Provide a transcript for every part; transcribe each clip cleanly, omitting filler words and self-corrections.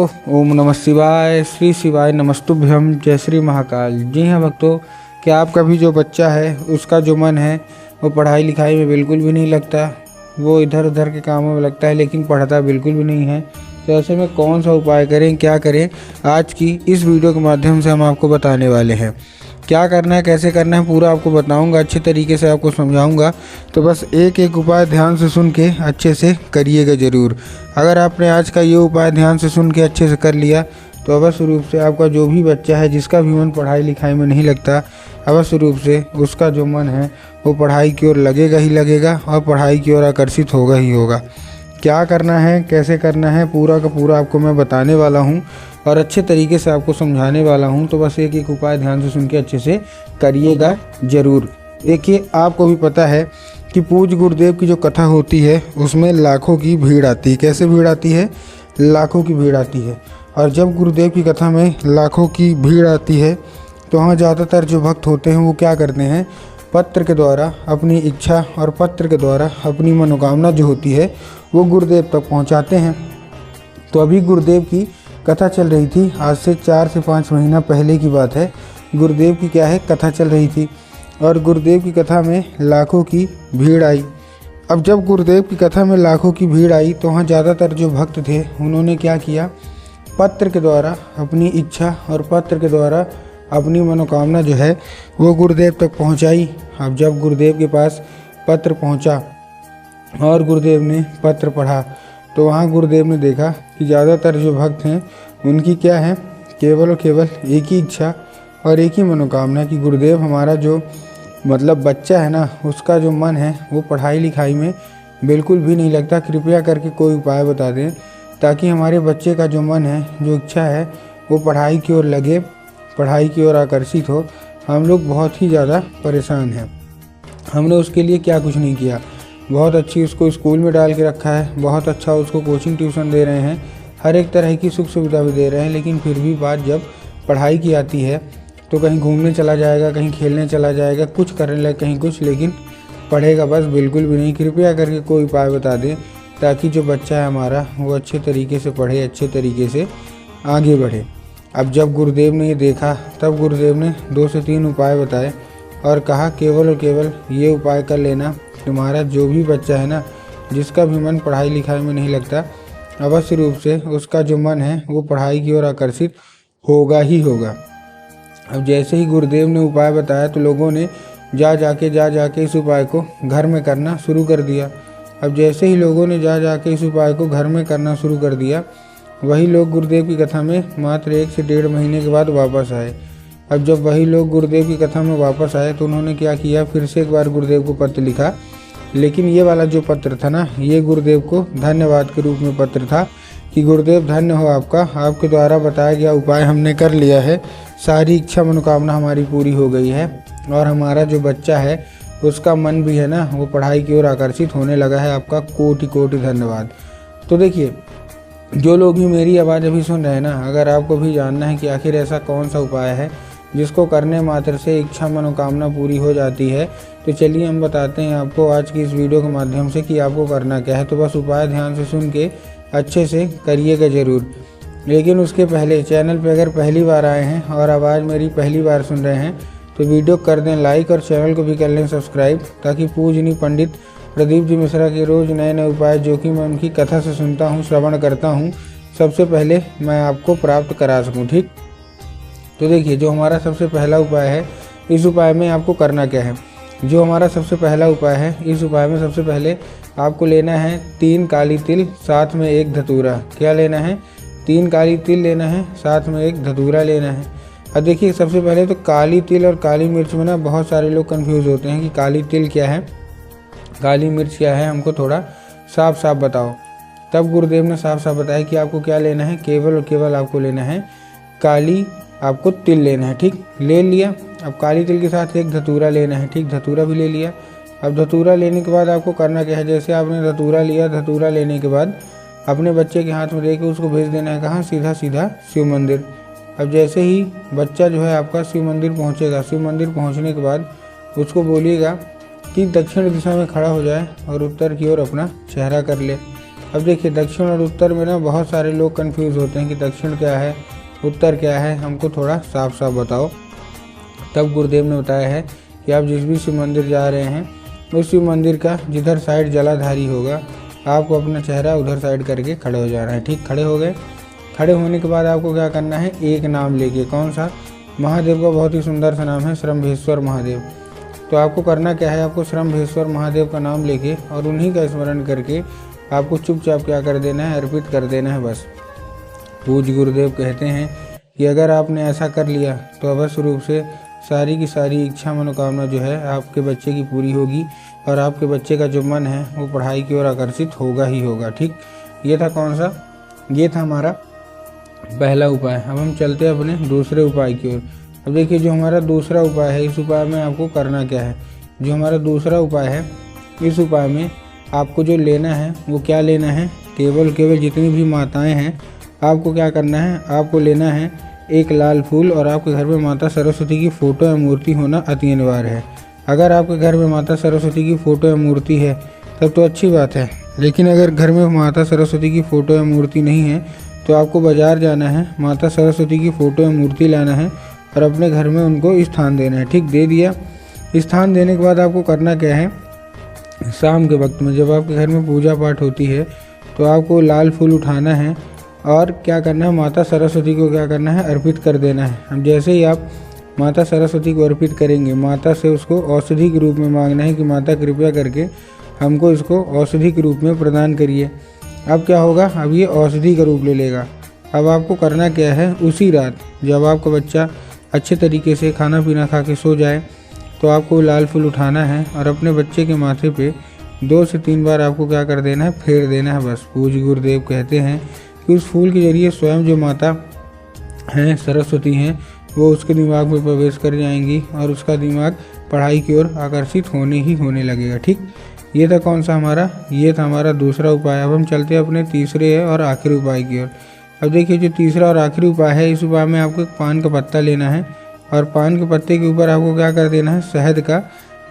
ओम नमः शिवाय, श्री शिवाय नमस्तुभ्यम, जय श्री महाकाल। जी हाँ भक्तों, क्या आपका भी जो बच्चा है उसका जो मन है वो पढ़ाई लिखाई में बिल्कुल भी नहीं लगता, वो इधर उधर के कामों में लगता है लेकिन पढ़ता बिल्कुल भी नहीं है। तो ऐसे में कौन सा उपाय करें, क्या करें, आज की इस वीडियो के माध्यम से हम आपको बताने वाले हैं। क्या करना है, कैसे करना है, पूरा आपको बताऊंगा, अच्छे तरीके से आपको समझाऊंगा। तो बस एक एक उपाय ध्यान से सुन के अच्छे से करिएगा ज़रूर। अगर आपने आज का ये उपाय ध्यान से सुन के अच्छे से कर लिया तो अवश्य रूप से आपका जो भी बच्चा है जिसका भी मन पढ़ाई लिखाई में नहीं लगता, अवश्य रूप से उसका जो मन है वो पढ़ाई की ओर लगेगा ही लगेगा और पढ़ाई की ओर आकर्षित होगा ही होगा। क्या करना है, कैसे करना है, पूरा का पूरा आपको मैं बताने वाला हूँ और अच्छे तरीके से आपको समझाने वाला हूँ। तो बस एक एक उपाय ध्यान से सुन के अच्छे से करिएगा ज़रूर। देखिए, आपको भी पता है कि पूज्य गुरुदेव की जो कथा होती है उसमें लाखों की भीड़ आती है। कैसे भीड़ आती है? लाखों की भीड़ आती है। और जब गुरुदेव की कथा में लाखों की भीड़ आती है तो वहाँ ज़्यादातर जो भक्त होते हैं वो क्या करते हैं, पत्र के द्वारा अपनी इच्छा और पत्र के द्वारा अपनी मनोकामना जो होती है वो गुरुदेव तक पहुँचाते हैं। तो अभी गुरुदेव की कथा चल रही थी, आज से 4 से 5 महीना पहले की बात है। गुरुदेव की क्या है, कथा चल रही थी और गुरुदेव की कथा में लाखों की भीड़ आई। अब जब गुरुदेव की कथा में लाखों की भीड़ आई तो वहाँ ज़्यादातर जो भक्त थे उन्होंने क्या किया, पत्र के द्वारा अपनी इच्छा और पत्र के द्वारा अपनी मनोकामना जो है वो गुरुदेव तक पहुँचाई। अब जब गुरुदेव के पास पत्र पहुँचा और गुरुदेव ने पत्र पढ़ा तो वहाँ गुरुदेव ने देखा कि ज़्यादातर जो भक्त हैं उनकी क्या है, केवल और केवल एक ही इच्छा और एक ही मनोकामना कि गुरुदेव हमारा जो मतलब बच्चा है ना उसका जो मन है वो पढ़ाई लिखाई में बिल्कुल भी नहीं लगता। कृपया करके कोई उपाय बता दें ताकि हमारे बच्चे का जो मन है, जो इच्छा है वो पढ़ाई की ओर लगे, पढ़ाई की ओर आकर्षित हो। हम लोग बहुत ही ज़्यादा परेशान हैं। हमने उसके लिए क्या कुछ नहीं किया, बहुत अच्छी उसको स्कूल में डाल के रखा है, बहुत अच्छा उसको कोचिंग ट्यूशन दे रहे हैं, हर एक तरह की सुख सुविधा भी दे रहे हैं, लेकिन फिर भी बात जब पढ़ाई की आती है तो कहीं घूमने चला जाएगा, कहीं खेलने चला जाएगा, कुछ करने लगे कहीं कुछ, लेकिन पढ़ेगा बस बिल्कुल भी नहीं। कृपया करके कोई उपाय बता दें ताकि जो बच्चा है हमारा वो अच्छे तरीके से पढ़े, अच्छे तरीके से आगे बढ़े। अब जब गुरुदेव ने ये देखा तब गुरुदेव ने 2 से 3 उपाय बताए और कहा केवल और केवल ये उपाय कर लेना, तुम्हारा जो भी बच्चा है ना जिसका भी मन पढ़ाई लिखाई में नहीं लगता, अवश्य रूप से उसका जो मन है वो पढ़ाई की ओर आकर्षित होगा ही होगा। अब जैसे ही गुरुदेव ने उपाय बताया तो लोगों ने जा जाके इस उपाय को घर में करना शुरू कर दिया। अब जैसे ही लोगों ने जा जाके इस उपाय को घर में करना शुरू कर दिया, वही लोग गुरुदेव की कथा में मात्र 1 से 1.5 महीने के बाद वापस आए। अब जब वही लोग गुरुदेव की कथा में वापस आए तो उन्होंने क्या किया, फिर से एक बार गुरुदेव को पत्र लिखा, लेकिन ये वाला जो पत्र था ना ये गुरुदेव को धन्यवाद के रूप में पत्र था कि गुरुदेव धन्य हो आपका, आपके द्वारा बताया गया उपाय हमने कर लिया है, सारी इच्छा मनोकामना हमारी पूरी हो गई है और हमारा जो बच्चा है उसका मन भी है ना वो पढ़ाई की ओर आकर्षित होने लगा है, आपका कोटि कोटि धन्यवाद। तो देखिए, जो लोग भी मेरी आवाज़ अभी सुन रहे हैं ना, अगर आपको भी जानना है कि आखिर ऐसा कौन सा उपाय है जिसको करने मात्र से इच्छा मनोकामना पूरी हो जाती है, तो चलिए हम बताते हैं आपको आज की इस वीडियो के माध्यम से कि आपको करना क्या है। तो बस उपाय ध्यान से सुन के अच्छे से करिएगा ज़रूर। लेकिन उसके पहले चैनल पर अगर पहली बार आए हैं और आवाज़ मेरी पहली बार सुन रहे हैं तो वीडियो कर दें लाइक और चैनल को भी कर लें सब्सक्राइब, ताकि पूजनीय पंडित प्रदीप जी मिश्रा के रोज़ नए नए उपाय जो कि मैं उनकी कथा से सुनता हूँ, श्रवण करता हूँ, सबसे पहले मैं आपको प्राप्त करा सकूँ। ठीक, तो देखिए, जो हमारा सबसे पहला उपाय है, इस उपाय में आपको करना क्या है। जो हमारा सबसे पहला उपाय है, इस उपाय में सबसे पहले आपको लेना है 3 काली तिल, साथ में 1 धतूरा। क्या लेना है? 3 काली तिल लेना है, साथ में 1 धतूरा लेना है। अब देखिए, सबसे पहले तो काली तिल और काली मिर्च में ना बहुत सारे लोग कंफ्यूज होते हैं कि काली तिल क्या है, काली मिर्च क्या है, हमको थोड़ा साफ साफ बताओ। तब गुरुदेव ने साफ साफ बताया कि आपको क्या लेना है, केवल और केवल आपको लेना है काली, आपको तिल लेना है। ठीक, ले लिया। अब काली तिल के साथ 1 धतूरा लेना है। ठीक, धतूरा भी ले लिया। अब धतूरा लेने के बाद आपको करना क्या है, जैसे आपने धतूरा लिया, धतूरा लेने के बाद अपने बच्चे के हाथ में दे के उसको भेज देना है कहाँ, सीधा सीधा शिव मंदिर। अब जैसे ही बच्चा जो है आपका शिव मंदिर पहुँचेगा, शिव मंदिर पहुँचने के बाद उसको बोलिएगा कि दक्षिण दिशा में खड़ा हो जाए और उत्तर की ओर अपना चेहरा कर ले। अब देखिए दक्षिण और उत्तर में ना बहुत सारे लोग कंफ्यूज होते हैं कि दक्षिण क्या है, उत्तर क्या है, हमको थोड़ा साफ साफ बताओ। तब गुरुदेव ने बताया है कि आप जिस भी शिव मंदिर जा रहे हैं उस शिव मंदिर का जिधर साइड जलाधारी होगा आपको अपना चेहरा उधर साइड करके खड़े हो जाना है। ठीक, खड़े हो गए। खड़े होने के बाद आपको क्या करना है, एक नाम लेके, कौन सा, महादेव का बहुत ही सुंदर सा नाम है श्रम्भेश्वर महादेव। तो आपको करना क्या है, आपको श्रम्भेश्वर महादेव का नाम लेके और उन्हीं का स्मरण करके आपको चुपचाप क्या कर देना है, अर्पित कर देना है बस। पूज्य गुरुदेव कहते हैं कि अगर आपने ऐसा कर लिया तो अवश्य रूप से सारी की सारी इच्छा मनोकामना जो है आपके बच्चे की पूरी होगी और आपके बच्चे का जो मन है वो पढ़ाई की ओर आकर्षित होगा ही होगा। ठीक, ये था कौन सा, ये था हमारा पहला उपाय। अब हम चलते हैं अपने दूसरे उपाय की ओर। अब देखिए जो हमारा दूसरा उपाय है, इस उपाय में आपको करना क्या है। जो हमारा दूसरा उपाय है, इस उपाय में आपको जो लेना है वो क्या लेना है, केवल जितनी भी माताएं हैं आपको क्या करना है, आपको लेना है एक लाल फूल और आपके घर में माता सरस्वती की फ़ोटो या मूर्ति होना अति अनिवार्य है। अगर आपके घर में माता सरस्वती की फ़ोटो या मूर्ति है तब तो अच्छी बात है, लेकिन अगर घर में माता सरस्वती की फ़ोटो या मूर्ति नहीं है तो आपको बाज़ार जाना है, माता सरस्वती की फ़ोटो या मूर्ति लाना है और अपने घर में उनको स्थान देना है। ठीक, दे दिया। स्थान देने के बाद आपको करना क्या है, शाम के वक्त में जब आपके घर में पूजा पाठ होती है तो आपको लाल फूल उठाना है और क्या करना है, माता सरस्वती को क्या करना है, अर्पित कर देना है। हम जैसे ही आप माता सरस्वती को अर्पित करेंगे, माता से उसको औषधि के रूप में मांगना है कि माता कृपया करके हमको इसको औषधि के रूप में प्रदान करिए। अब क्या होगा, अब ये औषधि का रूप ले लेगा। अब आपको करना क्या है, उसी रात जब आपका बच्चा अच्छे तरीके से खाना पीना खा के सो जाए तो आपको लाल फूल उठाना है और अपने बच्चे के माथे पे 2 से 3 बार आपको क्या कर देना है, फेर देना है बस। पूज्य गुरुदेव कहते हैं कि उस फूल के जरिए स्वयं जो माता हैं सरस्वती हैं वो उसके दिमाग में प्रवेश कर जाएंगी और उसका दिमाग पढ़ाई की ओर आकर्षित होने ही होने लगेगा। ठीक, ये था कौन सा हमारा, ये था हमारा दूसरा उपाय। अब हम चलते हैं अपने तीसरे और आखिरी उपाय की ओर। अब देखिए जो तीसरा और आखिरी उपाय है, इस उपाय में आपको एक पान का पत्ता लेना है और पान के पत्ते के ऊपर आपको क्या कर देना है, शहद का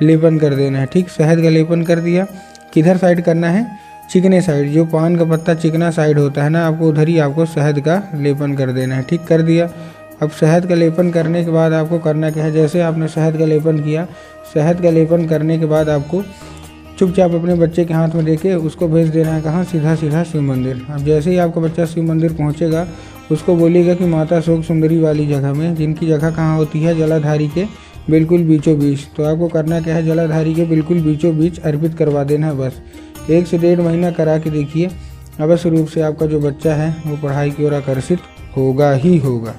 लेपन कर देना है। ठीक, शहद का लेपन कर दिया। किधर साइड करना है, चिकने साइड, जो पान का पत्ता चिकना साइड होता है ना, आपको उधर ही आपको शहद का लेपन कर देना है। ठीक, कर दिया। अब शहद का लेपन करने के बाद आपको करना क्या है, जैसे आपने शहद का लेपन किया, शहद का लेपन करने के बाद आपको चुपचाप अपने बच्चे के हाथ में देके उसको भेज देना है कहाँ, सीधा सीधा शिव मंदिर। अब जैसे ही आपका बच्चा शिव मंदिर पहुँचेगा उसको बोलिएगा कि माता शोक सुंदरी वाली जगह में, जिनकी जगह कहाँ होती है, जलाधारी के बिल्कुल बीचों बीच। तो आपको करना क्या है, जलाधारी के बिल्कुल बीचों बीच अर्पित करवा देना है बस। 1 से 1.5 महीना करा के देखिए, अवश्य रूप से आपका जो बच्चा है वो पढ़ाई की ओर आकर्षित होगा ही होगा।